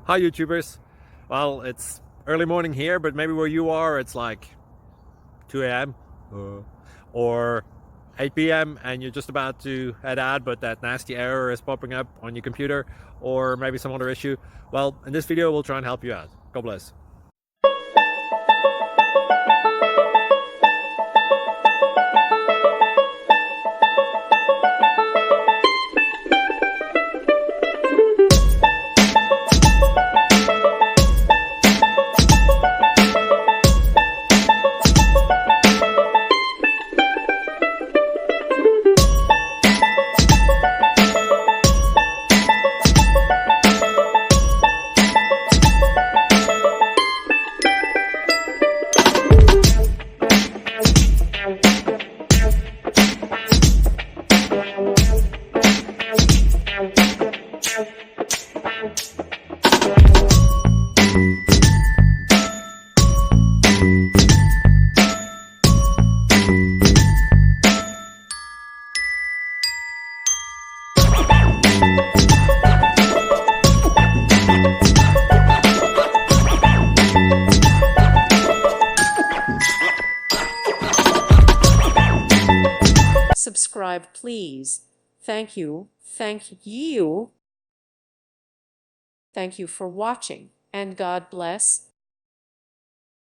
Hi YouTubers. Well, it's early morning here, but maybe where you are it's like 2 a.m. or 8 p.m. and you're just about to head out, but that nasty error is popping up on your computer, or maybe some other issue. Well, in this video we'll try and help you out. God bless. Subscribe, please. Thank you. Thank you. Thank you for watching, and God bless.